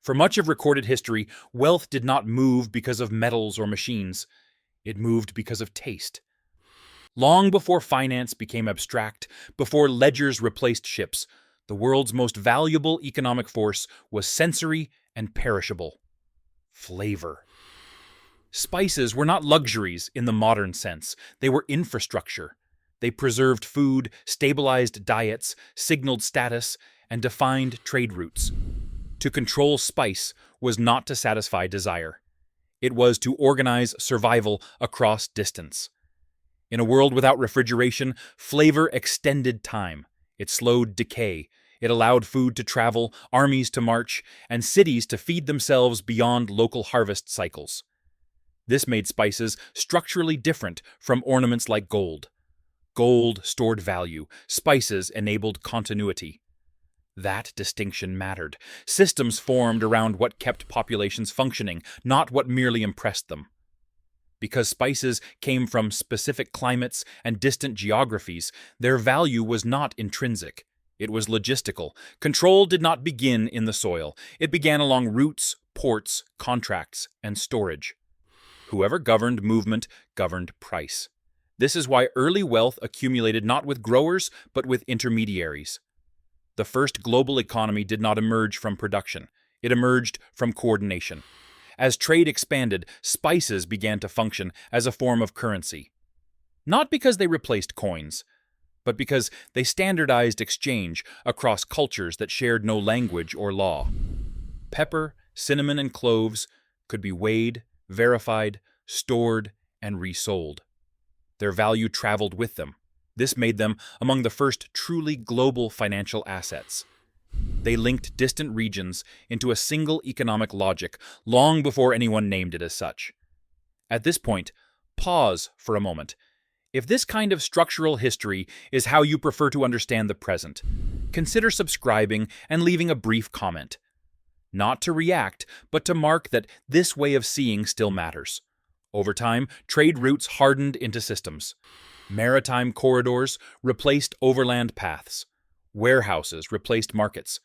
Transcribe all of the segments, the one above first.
For much of recorded history, wealth did not move because of metals or machines. It moved because of taste. Long before finance became abstract, before ledgers replaced ships, the world's most valuable economic force was sensory and perishable: flavor. Spices were not luxuries in the modern sense. They were infrastructure. They preserved food, stabilized diets, signaled status, and defined trade routes. To control spice was not to satisfy desire. It was to organize survival across distance. In a world without refrigeration, flavor extended time. It slowed decay. It allowed food to travel, armies to march, and cities to feed themselves beyond local harvest cycles. This made spices structurally different from ornaments like gold. Gold stored value. Spices enabled continuity. That distinction mattered. Systems formed around what kept populations functioning, not what merely impressed them. Because spices came from specific climates and distant geographies, their value was not intrinsic. It was logistical. Control did not begin in the soil. It began along routes, ports, contracts, and storage. Whoever governed movement governed price. This is why early wealth accumulated not with growers, but with intermediaries. The first global economy did not emerge from production. It emerged from coordination. As trade expanded, spices began to function as a form of currency. Not because they replaced coins, but because they standardized exchange across cultures that shared no language or law. Pepper, cinnamon, and cloves could be weighed, verified, stored, and resold. Their value traveled with them. This made them among the first truly global financial assets. They linked distant regions into a single economic logic long before anyone named it as such. At this point, pause for a moment. If this kind of structural history is how you prefer to understand the present, consider subscribing and leaving a brief comment. Not to react, but to mark that this way of seeing still matters. Over time, trade routes hardened into systems. Maritime corridors replaced overland paths. Warehouses replaced markets.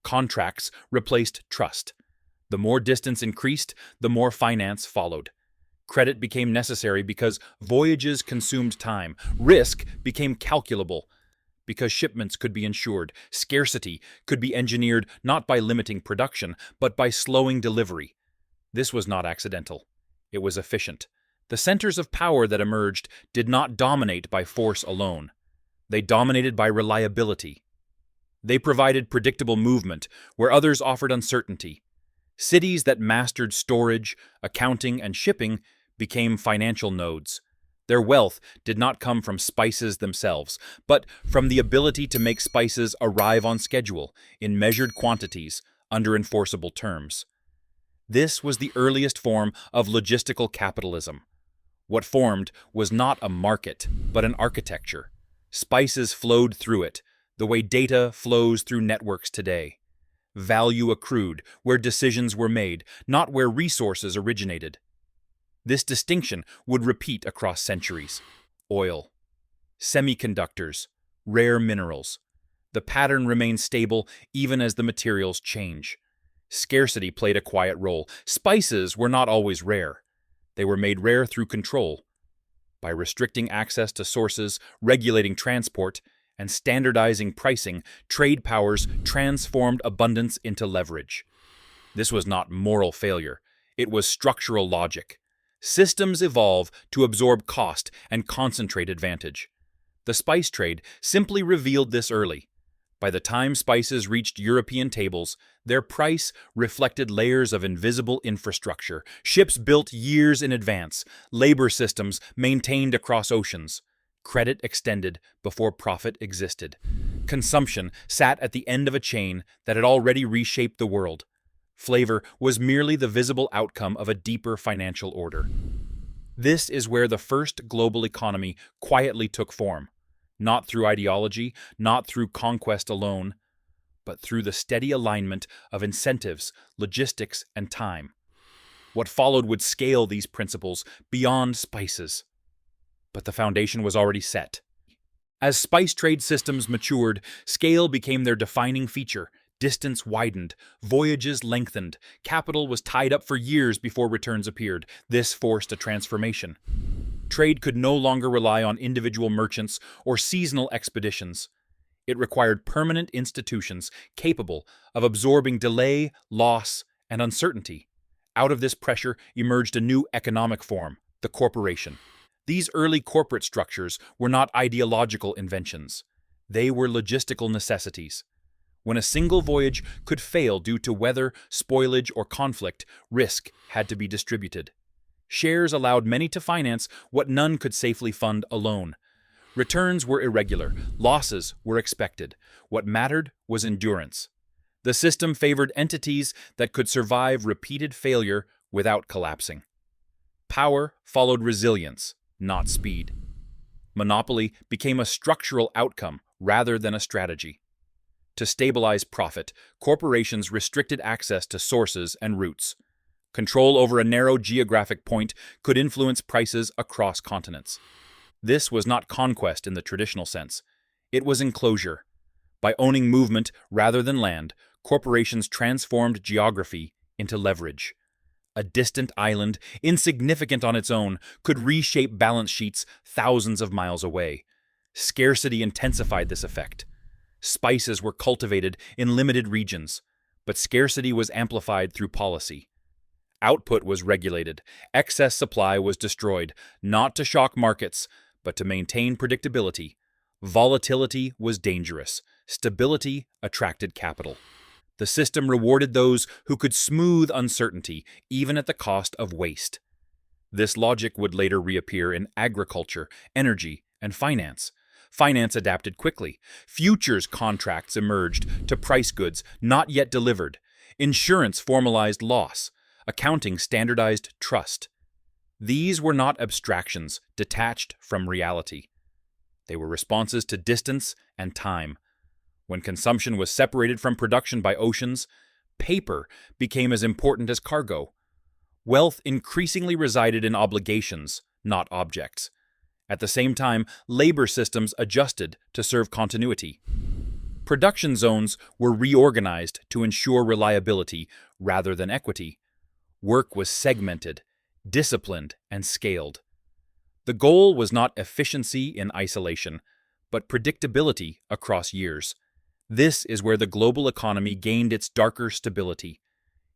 Contracts replaced trust. The more distance increased, the more finance followed. Credit became necessary because voyages consumed time. Risk became calculable because shipments could be insured. Scarcity could be engineered not by limiting production, but by slowing delivery. This was not accidental. It was efficient. The centers of power that emerged did not dominate by force alone. They dominated by reliability. They provided predictable movement where others offered uncertainty. Cities that mastered storage, accounting, and shipping became financial nodes. Their wealth did not come from spices themselves, but from the ability to make spices arrive on schedule, in measured quantities, under enforceable terms. This was the earliest form of logistical capitalism. What formed was not a market, but an architecture. Spices flowed through it, the way data flows through networks today. Value accrued where decisions were made, not where resources originated. This distinction would repeat across centuries. Oil, semiconductors, rare minerals. The pattern remains stable even as the materials change. Scarcity played a quiet role. Spices were not always rare. They were made rare through control. By restricting access to sources, regulating transport, and standardizing pricing, trade powers transformed abundance into leverage. This was not moral failure. It was structural logic. Systems evolve to absorb cost and concentrate advantage. The spice trade simply revealed this early. By the time spices reached European tables, their price reflected layers of invisible infrastructure, ships built years in advance, labor systems maintained across oceans. Credit extended before profit existed. Consumption sat at the end of a chain that had already reshaped the world. Flavor was merely the visible outcome of a deeper financial order. This is where the first global economy quietly took form. Not through ideology, not through conquest alone, but through the steady alignment of incentives, logistics, and time. What followed would scale these principles beyond spices. But the foundation was already set. As spice trade systems matured, scale became their defining feature. Distance widened, voyages lengthened, capital was tied up for years before returns appeared. This forced a transformation. Trade could no longer rely on individual merchants or seasonal expeditions. It required permanent institutions capable of absorbing delay, loss, and uncertainty. Out of this pressure emerged a new economic form, the corporation. These early corporate structures were not ideological inventions. They were logistical necessities. When a single voyage could fail due to weather, spoilage, or conflict, risk had to be distributed. Shares allowed many to finance what none could safely fund alone. Returns were irregular, losses were expected. What mattered was endurance. The system favored entities that could survive repeated failure without collapsing. Power followed resilience, not speed. Monopoly became a structural outcome rather than a strategy. To stabilize profit, corporations restricted access to sources and routes. Control over a narrow geographic point could influence prices across continents. This was not conquest in the traditional sense. It was enclosure. By owning movement rather than land, corporations transformed geography into leverage. A distant island, insignificant on its own, could reshape balance sheets thousands of miles away. Scarcity intensified this effect. Spices were cultivated in limited regions, but scarcity was amplified through policy. Output was regulated. Excess supply was destroyed, not to shock markets, but to maintain predictability. Volatility was dangerous. Stability attracted capital. The system rewarded those who could smooth uncertainty, even at the cost of waste. This logic would later reappear in agriculture, energy, and finance. Finance adapted quickly. Futures contracts emerged to price goods not yet delivered. Insurance formalized loss. Accounting standardized trust. These were not abstractions detached from reality. They were responses to distance and time. When consumption was separated from production by oceans, paper became as important as cargo. Wealth increasingly resided in obligations, not objects. At the same time, labor systems adjusted to serve continuity. Production zones were reorganized to ensure reliability rather than equity. Work was segmented, disciplined, and scaled. The goal was not efficiency in isolation, but predictability across years. This is where the global economy gained its darker stability.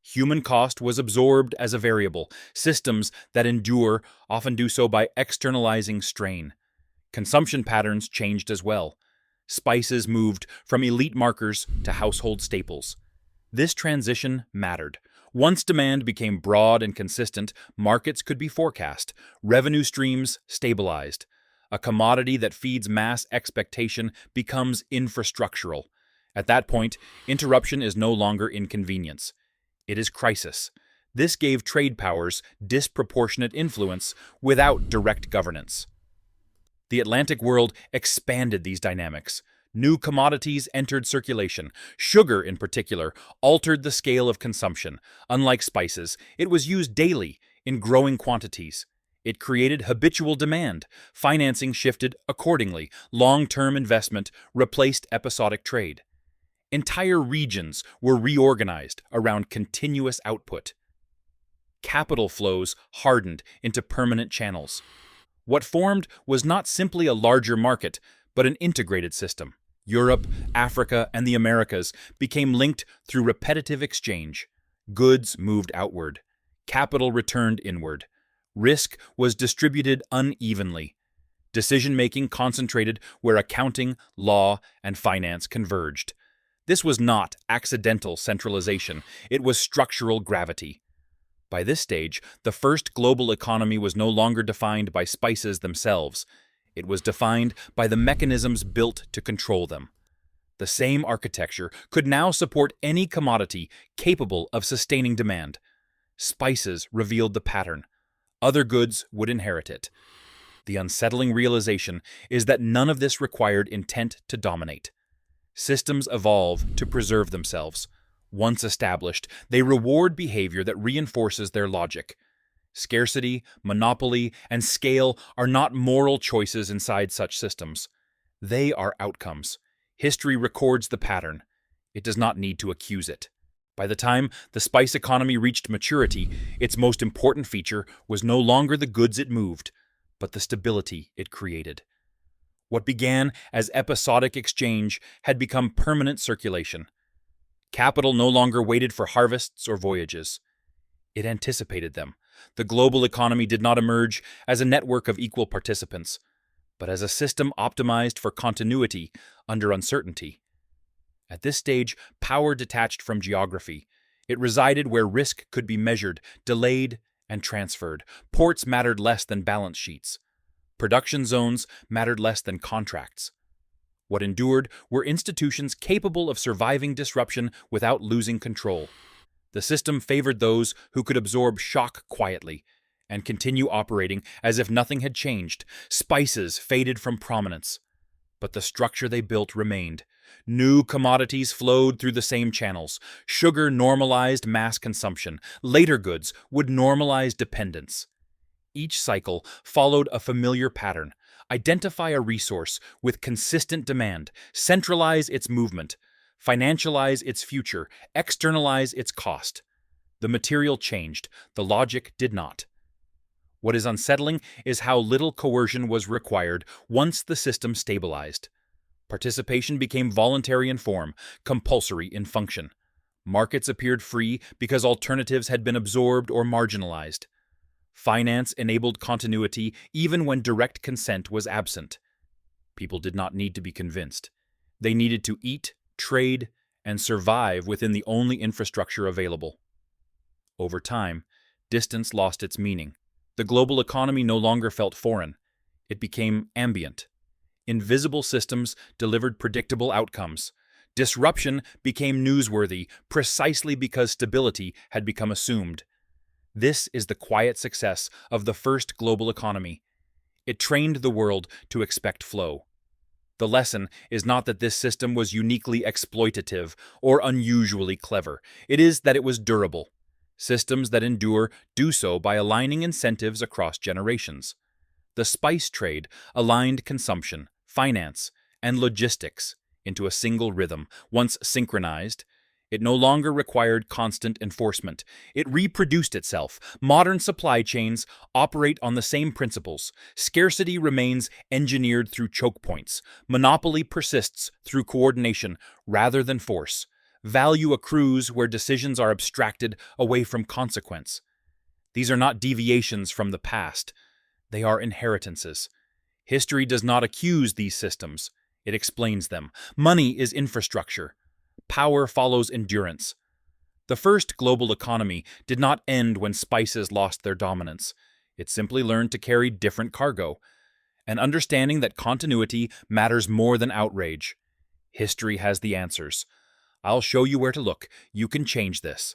Human cost was absorbed as a variable. Systems that endure often do so by externalizing strain. Consumption patterns changed as well. Spices moved from elite markers to household staples. This transition mattered. Once demand became broad and consistent, markets could be forecast, revenue streams stabilized. A commodity that feeds mass expectation becomes infrastructural. At that point, interruption is no longer inconvenience. It is crisis. This gave trade powers disproportionate influence without direct governance. The Atlantic world expanded these dynamics. New commodities entered circulation. Sugar, in particular, altered the scale of consumption. Unlike spices, it was used daily in growing quantities. It created habitual demand. Financing shifted accordingly. Long-term investment replaced episodic trade. Entire regions were reorganized around continuous output. Capital flows hardened into permanent channels. What formed was not simply a larger market, but an integrated system. Europe, Africa, and the Americas became linked through repetitive exchange. Goods moved outward. Capital returned inward. Risk was distributed unevenly. Decision-making concentrated where accounting, law, and finance converged. This was not accidental centralization, it was structural gravity. By this stage, the first global economy was no longer defined by spices themselves. It was defined by the mechanisms built to control them. The same architecture could now support any commodity capable of sustaining demand. Spices revealed the pattern. Other goods would inherit it. The unsettling realization is that none of this required intent to dominate. Systems evolve to preserve themselves. Once established, they reward behavior that reinforces their logic. Scarcity, monopoly, and scale are not moral choices inside such systems. They are outcomes. History records the pattern. It does not need to accuse it. By the time the spice economy reached maturity, its most important feature was no longer the goods it moved, but the stability it created. What began as episodic exchange had become permanent circulation. Capital no longer waited for harvests or voyages. It anticipated them. The global economy did not emerge as a network of equal participants, but as a system optimized for continuity under uncertainty. At this stage, power detached from geography. It resided where risk could be measured, delayed, and transferred. Ports mattered less than balance sheets. Production zones mattered less than contracts. What endured were institutions capable of surviving disruption without losing control. The system favored those who could absorb shock quietly and continue operating as if nothing had changed. Spices faded from prominence, but the structure they built remained. New commodities flowed through the same channels. Sugar normalized mass consumption. Later goods would normalize dependence. Each cycle followed a familiar pattern. Identify a resource with consistent demand, centralize its movement, financialize its future, externalize its cost. The material changed, the logic did not. What is unsettling is how little coercion was required once the system stabilized. Participation became voluntary in form, compulsory in function. Markets appeared free because alternatives had been absorbed or marginalized. Finance enabled continuity even when direct consent was absent. People did not need to be convinced. They needed to eat, trade, and survive within the only infrastructure available. Over time, distance lost its meaning. The global economy no longer felt foreign. It became ambient. Invisible systems delivered predictable outcomes. Disruption became newsworthy precisely because stability had become assumed. This is the quiet success of the first global economy. It trained the world to expect flow. The lesson is not that this system was uniquely exploitative or unusually clever. It is that it was durable. Systems that endure do so by aligning incentives across generations. The spice trade aligned consumption, finance, and logistics into a single rhythm. Once synchronized, it no longer required constant enforcement. It reproduced itself. Modern supply chains operate on the same principles. Scarcity remains engineered through choke points. Monopoly persists through coordination rather than force. Value accrues where decisions are abstracted away from consequence. These are not deviations from the past. They are inheritances. History does not accuse these systems. It explains them. Money is infrastructure. Power follows endurance. The first global economy did not end when spices lost their dominance. It simply learned to carry different cargo. An understanding that continuity matters more than outrage. History has the answers. I'll show you where to look. You can change this.